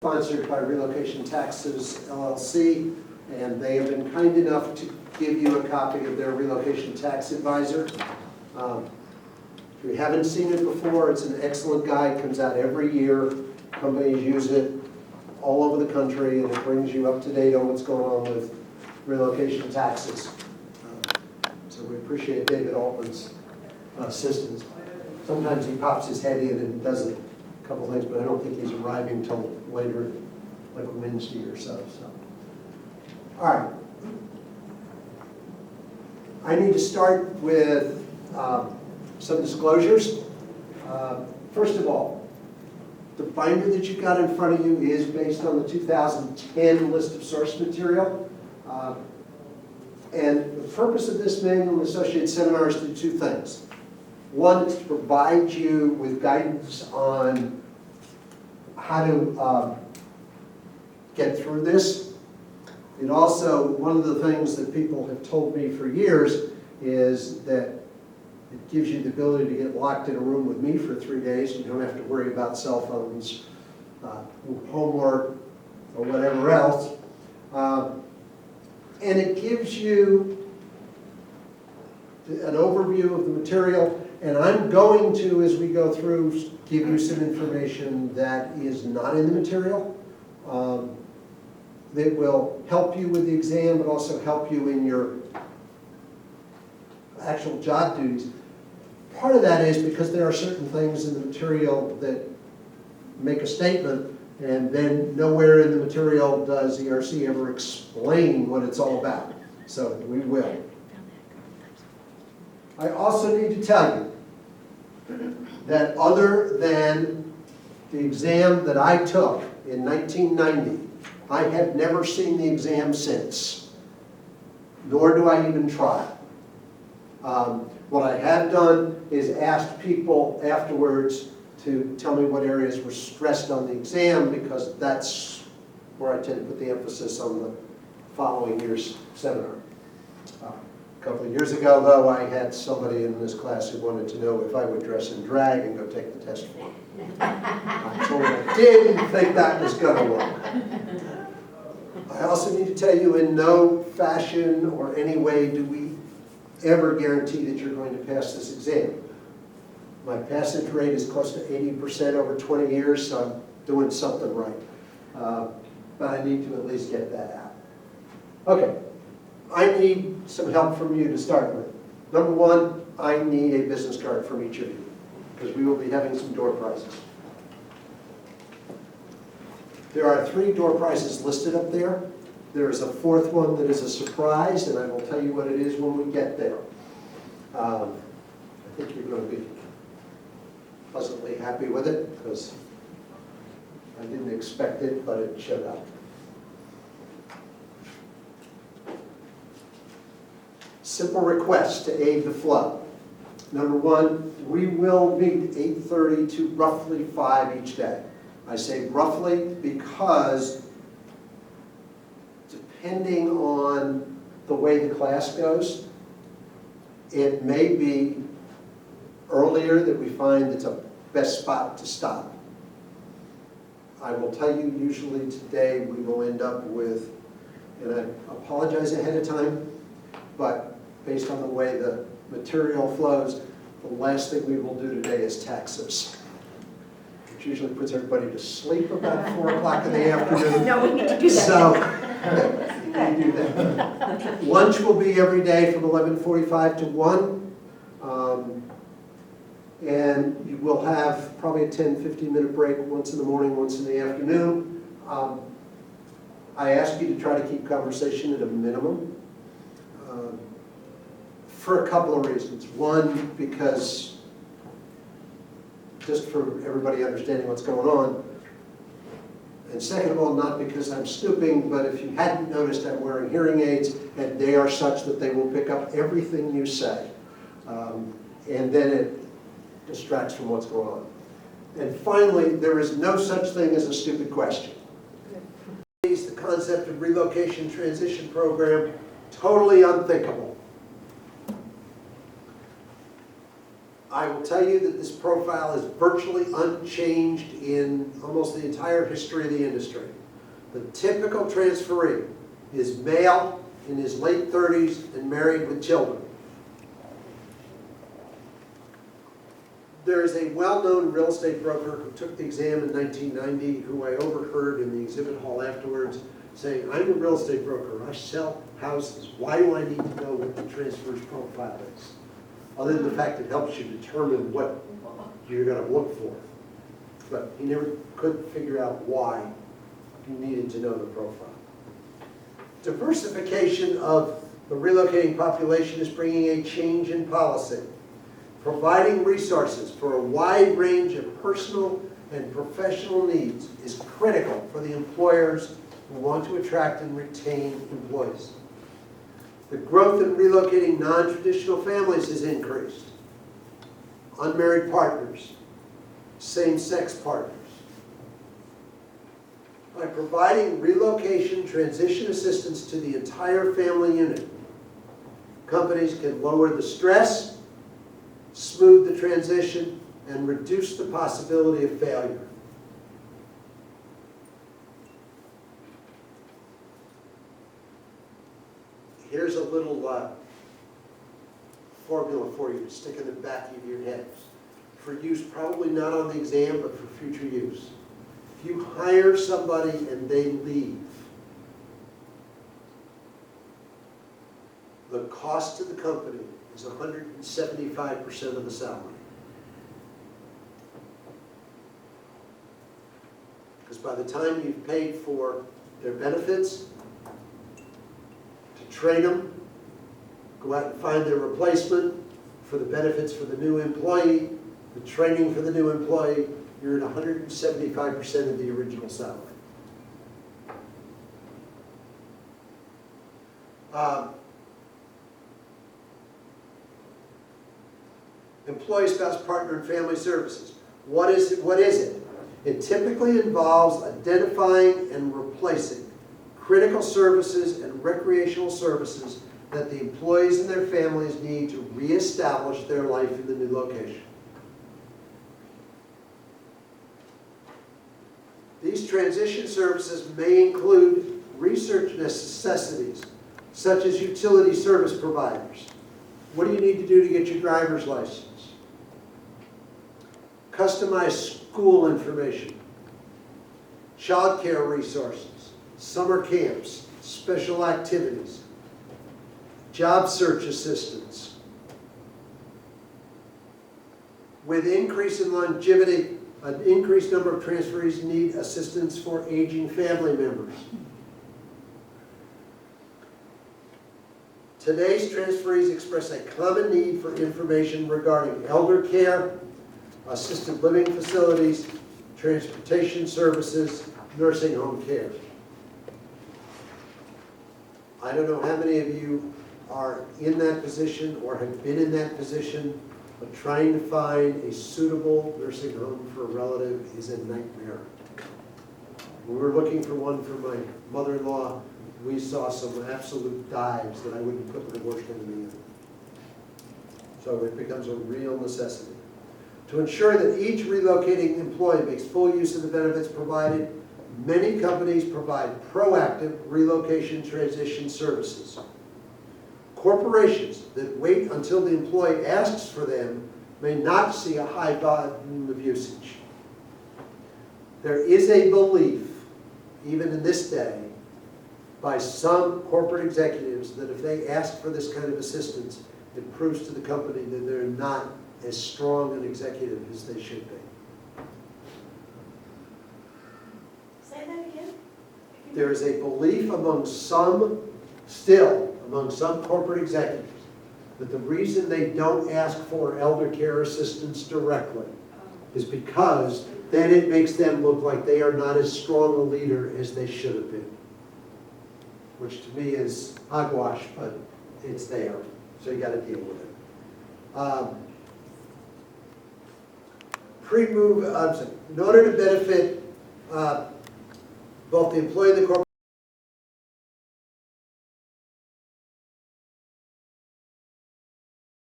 Sponsored by Relocation Taxes LLC, and they have been kind enough to give you a copy of their relocation tax advisor. If you haven't seen it before, it's an excellent guide, comes out every year. Companies use it all over the country, and it brings you up to date on what's going on with relocation taxes. So we appreciate David Altman's assistance. Sometimes he pops his head in and does a couple things, but I don't think he's arriving until later, like Wednesday or so. All right. I need to start with some disclosures. First of all, the binder that you've got in front of you is based on the 2010 list of source material. And the purpose of this manual and associated seminar is to do two things. One is to provide you with guidance on how to get through this. It also, one of the things that people have told me for years is that it gives you the ability to get locked in a room with me for 3 days. You don't have to worry about cell phones, homework, or whatever else. And it gives you an overview of the material. And I'm going to, as we go through, give you some information that is not in the material that will help you with the exam, but also help you in your actual job duties. Part of that is because there are certain things in the material that make a statement, and then nowhere in the material does ERC ever explain what it's all about. So we will. I also need to tell you that other than the exam that I took in 1990, I have never seen the exam since, nor do I even try. What I have done is asked people afterwards to tell me what areas were stressed on the exam, because that's where I tend to put the emphasis on the following year's seminar. A couple of years ago, though, I had somebody in this class who wanted to know if I would dress in drag and go take the test for me. I told him I didn't think that was going to work. I also need to tell you, in no fashion or any way do we ever guarantee that you're going to pass this exam. My passage rate is close to 80% over 20 years, so I'm doing something right. But I need to at least get that out. Okay. I need some help from you to start with. Number one, I need a business card from each of you, because we will be having some door prizes. There are 3 door prizes listed up there. There is a 4th one that is a surprise, and I will tell you what it is when we get there. I think you're going to be pleasantly happy with it, because I didn't expect it, but it showed up. Simple requests to aid the flow. Number one, we will meet 8:30 to roughly 5 each day. I say roughly because depending on the way the class goes, it may be earlier that we find it's a best spot to stop. I will tell you, usually today we will end up with, and I apologize ahead of time, but based on the way the material flows, the last thing we will do today is taxes. Which usually puts everybody to sleep about 4 o'clock in the afternoon. No, we need to do that. So, we do that. Lunch will be every day from 11:45 to 1. And you will have probably a 10-15-minute break, once in the morning, once in the afternoon. I ask you to try to keep conversation at a minimum. For a couple of reasons. One, because just for everybody understanding what's going on. And second of all, not because I'm snooping, but if you hadn't noticed, I'm wearing hearing aids, and they are such that they will pick up everything you say. And then it distracts from what's going on. And finally, there is no such thing as a stupid question. The concept of relocation transition program, totally unthinkable. I will will tell you that this profile is virtually unchanged in almost the entire history of the industry. The typical transferee is male, in his late 30s, and married with children. There is a well-known real estate broker who took the exam in 1990, who I overheard in the exhibit hall afterwards, saying, I'm a real estate broker, I sell houses, why do I need to know what the transfer's profile is? Other than the fact it helps you determine what you're going to look for. But he never could figure out why you needed to know the profile. Diversification of the relocating population is bringing a change in policy. Providing resources for a wide range of personal and professional needs is critical for the employers who want to attract and retain employees. The growth in relocating non-traditional families has increased. Unmarried partners, same-sex partners. By providing relocation transition assistance to the entire family unit, companies can lower the stress, smooth the transition, and reduce the possibility of failure. Here's a little formula for you to stick in the back of your heads. For use probably not on the exam, but for future use. If you hire somebody and they leave, the cost to the company is 175% of the salary. Because by the time you've paid for their benefits, to train them, go out and find their replacement, for the benefits for the new employee, the training for the new employee, you're at 175% of the original salary. Employee, spouse, partner, and family services. What is it? What is it? It typically involves identifying and replacing critical services and recreational services that the employees and their families need to reestablish their life in the new location. These transition services may include research necessities, such as utility service providers. What do you need to do to get your driver's license? Customized school information, child care resources, summer camps, special activities, job search assistance. With increase in longevity, an increased number of transferees need assistance for aging family members. Today's transferees express a common need for information regarding elder care, assisted living facilities, transportation services, nursing home care. I don't know how many of you are in that position or have been in that position, but trying to find a suitable nursing home for a relative is a nightmare. When we were looking for one for my mother-in-law, we saw some absolute dives that I wouldn't put my worst enemy in. So it becomes a real necessity. To ensure that each relocating employee makes full use of the benefits provided, many companies provide proactive relocation transition services. Corporations that wait until the employee asks for them may not see a high volume of usage. There is a belief, even in this day, by some corporate executives that if they ask for this kind of assistance, it proves to the company that they're not as strong an executive as they should be. Say that again. There is a belief among some corporate executives that the reason they don't ask for elder care assistance directly is because then it makes them look like they are not as strong a leader as they should have been. Which to me is hogwash, but it's there. So you got to deal with it. In order to benefit both the employee and the corporate